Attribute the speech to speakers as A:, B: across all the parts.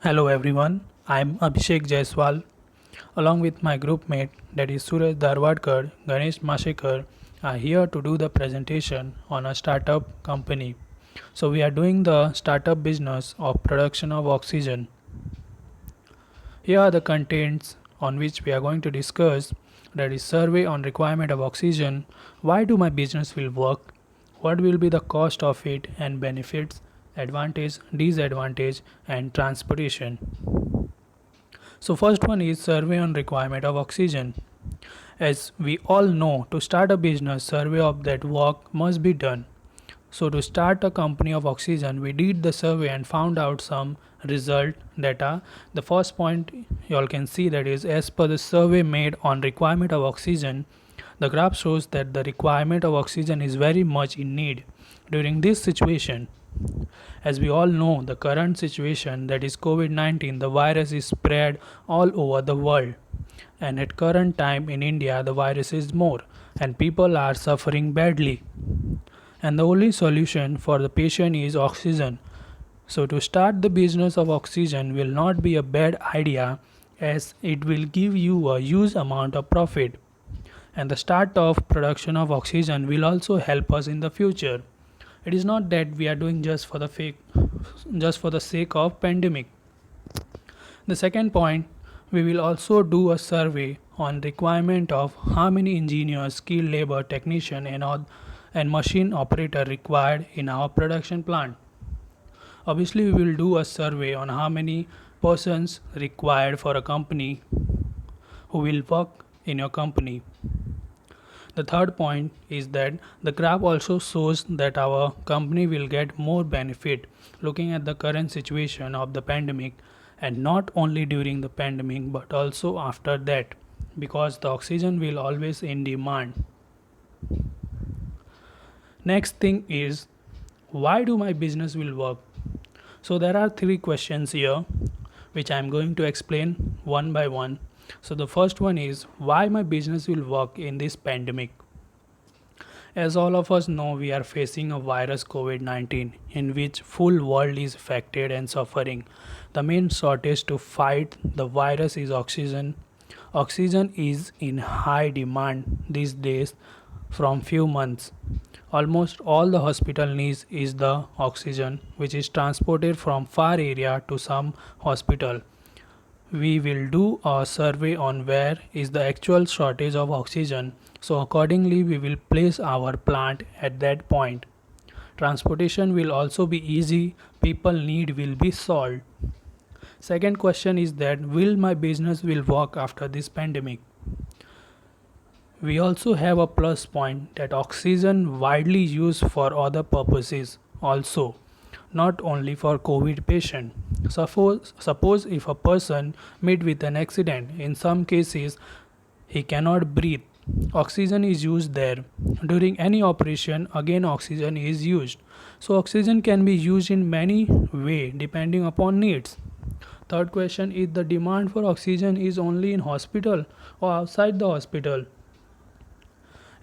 A: Hello everyone, I'm Abhishek Jaiswal along with my group mate that is Suraj Darwadkar, Ganesh Mashekar are here to do the presentation on a startup company. So we are doing the startup business of production of oxygen. Here are the contents on which we are going to discuss that is survey on requirement of oxygen, why do my business will work, what will be the cost of it and benefits, advantage, disadvantage and transportation. So first one is survey on requirement of oxygen. As we all know, to start a business, survey of that work must be done. So to start a company of oxygen, we did the survey and found out some result data. The first point you all can see that is as per the survey made on requirement of oxygen, the graph shows that the requirement of oxygen is very much in need during this situation. As we all know, the current situation that is COVID-19, the virus is spread all over the world. And at current time in India, the virus is more and people are suffering badly. And the only solution for the patient is oxygen. So to start the business of oxygen will not be a bad idea as it will give you a huge amount of profit. And the start of production of oxygen will also help us in the future. It is not that we are doing just for the sake of pandemic. The second point, we will also do a survey on requirement of how many engineers, skilled labor, technician and machine operator required in our production plant. Obviously, we will do a survey on how many persons required for a company who will work in your company. The third point is that the graph also shows that our company will get more benefit looking at the current situation of the pandemic and not only during the pandemic but also after that because the oxygen will always in demand. Next thing is why do my business will work? So there are three questions here which I am going to explain one by one. So the first one is why my business will work in this pandemic. As all of us know, we are facing a virus COVID-19 in which full world is affected and suffering. The main shortage to fight the virus is oxygen. Oxygen is in high demand these days from few months. Almost all the hospital needs is the oxygen which is transported from far area to some hospital. We will do a survey on where is the actual shortage of oxygen, so accordingly we will place our plant at that point. Transportation will also be easy, people need will be solved. Second question is that will my business will work after this pandemic? We also have a plus point that oxygen widely used for other purposes also, not only for COVID patient. Suppose if a person met with an accident, in some cases he cannot breathe. Oxygen is used there. During any operation, again oxygen is used. So oxygen can be used in many way depending upon needs. Third question is the demand for oxygen is only in hospital or outside the hospital.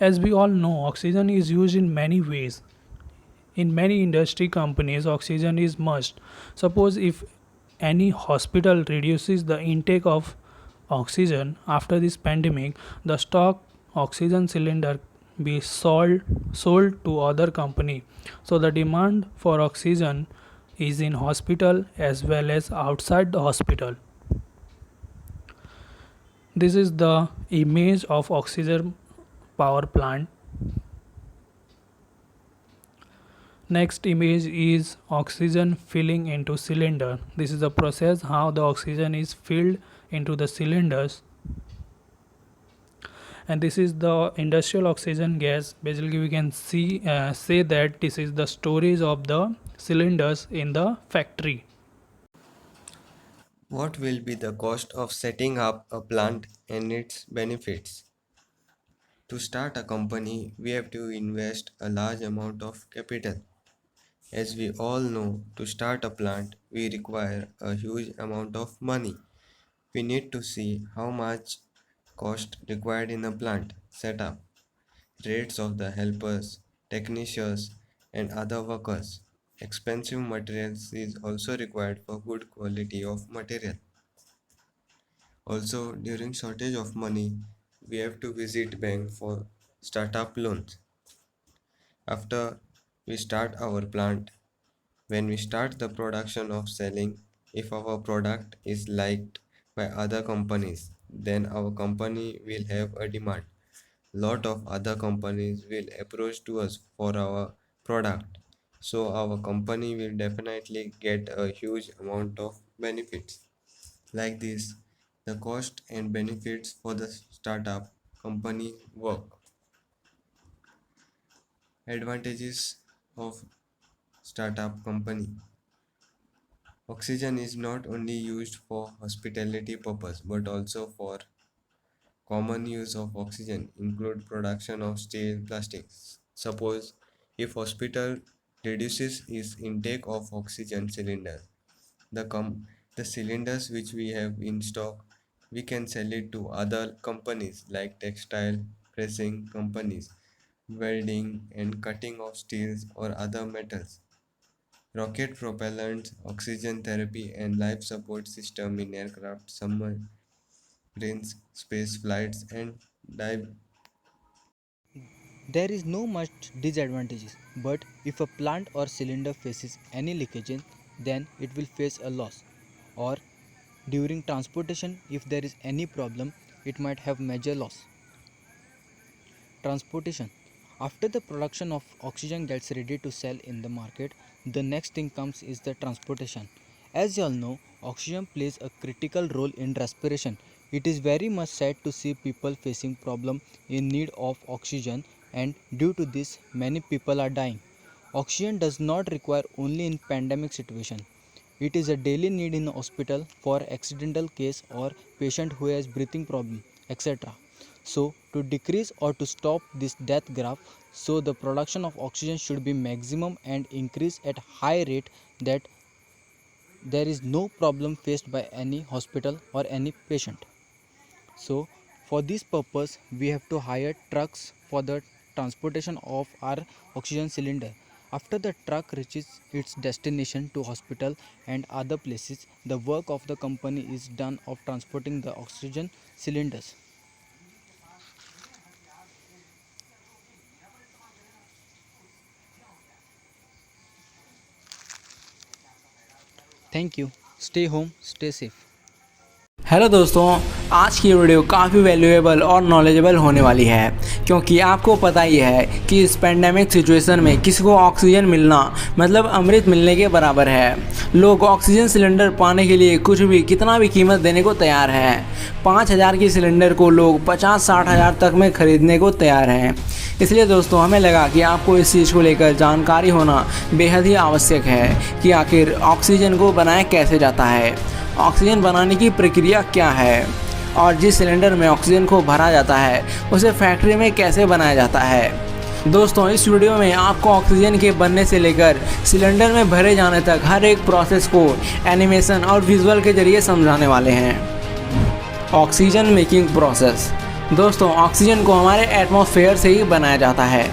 A: As we all know, oxygen is used in many ways. In many industry companies, oxygen is must. Suppose if any hospital reduces the intake of oxygen after this pandemic, the stock oxygen cylinder be sold to other company. So the demand for oxygen is in hospital as well as outside the hospital. This is the image of oxygen power plant. Next image is oxygen filling into cylinder. This is the process how the oxygen is filled into the cylinders. And this is the industrial oxygen gas. Basically we can say that this is the storage of the cylinders in the factory.
B: What will be the cost of setting up a plant and its benefits? To start a company, we have to invest a large amount of capital. As we all know, to start a plant, we require a huge amount of money. We need to see how much cost required in a plant setup, rates of the helpers, technicians, and other workers. expensive materials is also required for good quality of material. Also, during shortage of money, we have to visit bank for startup loans. After we start our plant, when we start the production of selling, if our product is liked by other companies, then our company will have a demand. Lot of other companies will approach to us for our product. So our company will definitely get a huge amount of benefits. Like this, the cost and benefits for the startup company work. Advantages of startup company. Oxygen is not only used for hospitality purpose but also for common use of oxygen include production of steel plastics. Suppose if hospital reduces its intake of oxygen cylinder, the the cylinders which we have in stock, we can sell it to other companies like textile pressing companies, welding and cutting of steels or other metals, rocket propellants, oxygen therapy and life support system in aircraft, submarines, space flights and dive.
C: There is no much disadvantages, but if a plant or cylinder faces any leakage, then it will face a loss. Or during transportation, if there is any problem, it might have major loss. Transportation. After the production of oxygen gets ready to sell in the market, the next thing comes is the transportation. As you all know, oxygen plays a critical role in respiration. It is very much sad to see people facing problem in need of oxygen, and due to this many people are dying. Oxygen does not require only in pandemic situation. It is a daily need in the hospital for accidental case or patient who has breathing problem, etc. So to decrease or to stop this death graph, so the production of oxygen should be maximum and increase at high rate that there is no problem faced by any hospital or any patient. So for this purpose we have to hire trucks for the transportation of our oxygen cylinder. After the truck reaches its destination to hospital and other places, the work of the company is done of transporting the oxygen cylinders. Thank you. Stay home, stay safe.
D: Hello दोस्तों, आज की video काफ़ी valuable और knowledgeable होने वाली है, क्योंकि आपको पता ही है कि इस पेंडेमिक सिचुएशन में किसी को ऑक्सीजन मिलना मतलब अमृत मिलने के बराबर है। लोग ऑक्सीजन सिलेंडर पाने के लिए कुछ भी कितना भी कीमत देने को तैयार हैं। 5,000 की सिलेंडर को लोग 50-60 हज़ार तक में ख़रीदने को तैयार हैं। इसलिए दोस्तों हमें लगा कि आपको इस चीज़ को लेकर जानकारी होना बेहद ही आवश्यक है कि आखिर ऑक्सीजन को बनाया कैसे जाता है, ऑक्सीजन बनाने की प्रक्रिया क्या है, और जिस सिलेंडर में ऑक्सीजन को भरा जाता है उसे फैक्ट्री में कैसे बनाया जाता है। दोस्तों इस वीडियो में आपको ऑक्सीजन के बनने से लेकर सिलेंडर में भरे जाने तक हर एक प्रोसेस को एनिमेशन और विजुअल के जरिए समझाने वाले हैं। Oxygen making process. दोस्तों ऑक्सीजन को हमारे एटमॉस्फेयर से ही बनाया जाता है।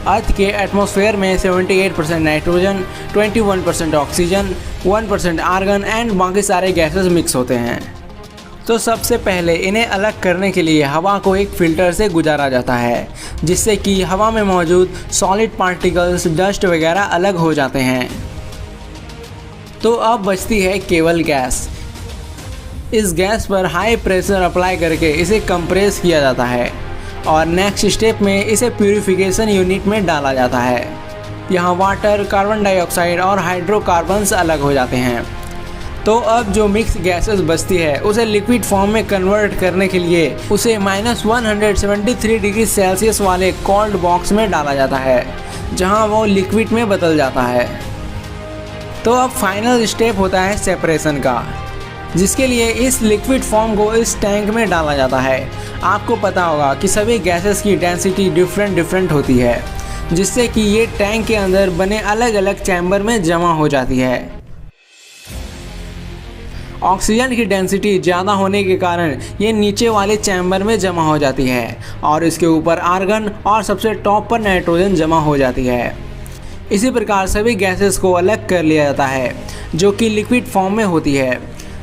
D: अर्थ के एटमॉस्फेयर में 78% नाइट्रोजन, 21% ऑक्सीजन, 1% आर्गन एंड बाकी सारे गैसेस मिक्स होते हैं। तो सबसे पहले इन्हें अलग करने के लिए हवा को एक फ़िल्टर से गुजारा जाता है, जिससे कि हवा में मौजूद सॉलिड पार्टिकल्स, डस्ट वगैरह अलग हो जाते हैं। तो अब बचती है केवल गैस। इस गैस पर हाई प्रेशर अप्लाई करके इसे कंप्रेस किया जाता है और नेक्स्ट स्टेप में इसे प्यूरिफिकेशन यूनिट में डाला जाता है। यहाँ वाटर, कार्बन डाइऑक्साइड और हाइड्रोकार्बन्स अलग हो जाते हैं। तो अब जो मिक्स गैसेस बचती है उसे लिक्विड फॉर्म में कन्वर्ट करने के लिए उसे -173 डिग्री सेल्सियस वाले कोल्ड बॉक्स में डाला जाता है, जहाँ वो लिक्विड में बदल जाता है। तो अब फाइनल स्टेप होता है सेपरेशन का, जिसके लिए इस लिक्विड फॉर्म को इस टैंक में डाला जाता है। आपको पता होगा कि सभी गैसेस की डेंसिटी डिफरेंट होती है, जिससे कि ये टैंक के अंदर बने अलग अलग चैम्बर में जमा हो जाती है। ऑक्सीजन की डेंसिटी ज़्यादा होने के कारण ये नीचे वाले चैम्बर में जमा हो जाती है और इसके ऊपर आर्गन और सबसे टॉप पर नाइट्रोजन जमा हो जाती है। इसी प्रकार सभी गैसेस को अलग कर लिया जाता है जो कि लिक्विड फॉर्म में होती है।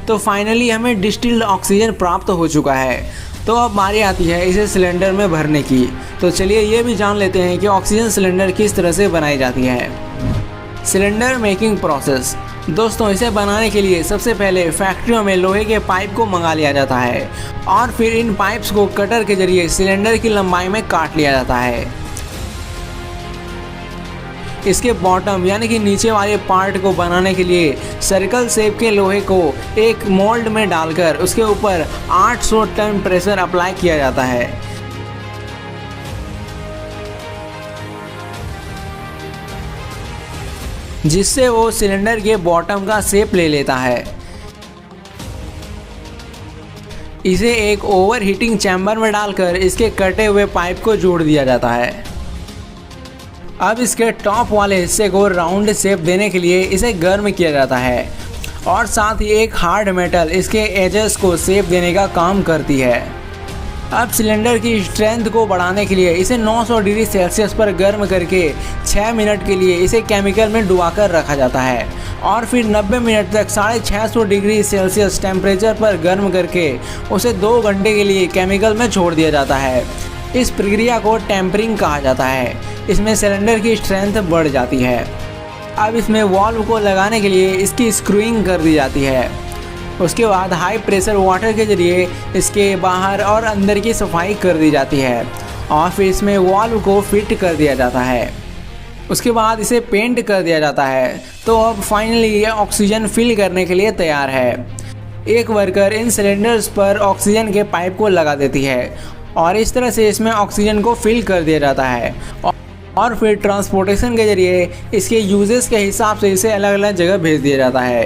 D: तो फाइनली हमें डिस्टिल्ड ऑक्सीजन प्राप्त हो चुका है। तो अब बारी आती है इसे सिलेंडर में भरने की। तो चलिए ये भी जान लेते हैं कि ऑक्सीजन सिलेंडर किस तरह से बनाई जाती है। Cylinder making process. दोस्तों, इसे बनाने के लिए सबसे पहले फैक्ट्रियों में लोहे के पाइप को मंगा लिया जाता है और फिर इन पाइप्स को कटर के जरिए सिलेंडर की लंबाई में काट लिया जाता है। इसके बॉटम यानी कि नीचे वाले पार्ट को बनाने के लिए सर्कल शेप के लोहे को एक मोल्ड में डालकर उसके ऊपर 800 टन प्रेशर अप्लाई किया जाता है। जिससे वो सिलेंडर के बॉटम का शेप ले लेता है। इसे एक ओवर हीटिंग चैम्बर में डालकर इसके कटे हुए पाइप को जोड़ दिया जाता है। अब इसके टॉप वाले हिस्से को राउंड शेप देने के लिए इसे गर्म किया जाता है और साथ ही एक हार्ड मेटल इसके एजेस को शेप देने का काम करती है। अब सिलेंडर की स्ट्रेंथ को बढ़ाने के लिए इसे 900 डिग्री सेल्सियस पर गर्म करके 6 मिनट के लिए इसे केमिकल में डुबाकर रखा जाता है और फिर 90 मिनट तक 650 डिग्री सेल्सियस टेम्परेचर पर गर्म करके उसे 2 घंटे के लिए केमिकल में छोड़ दिया जाता है। इस प्रक्रिया को टेम्परिंग कहा जाता है। इसमें सिलेंडर की स्ट्रेंथ बढ़ जाती है। अब इसमें वाल्व को लगाने के लिए इसकी स्क्रूइंग कर दी जाती है। उसके बाद हाई प्रेशर वाटर के जरिए इसके बाहर और अंदर की सफाई कर दी जाती है और फिर इसमें वाल्व को फिट कर दिया जाता है। उसके बाद इसे पेंट कर दिया जाता है। तो अब फाइनली ये ऑक्सीजन फिल करने के लिए तैयार है। एक वर्कर इन सिलेंडर्स पर ऑक्सीजन के पाइप को लगा देती है और इस तरह से इसमें ऑक्सीजन को फिल कर दिया जाता है और फिर ट्रांसपोर्टेशन के जरिए इसके यूजेस के हिसाब से इसे अलग अलग जगह भेज दिया जाता है।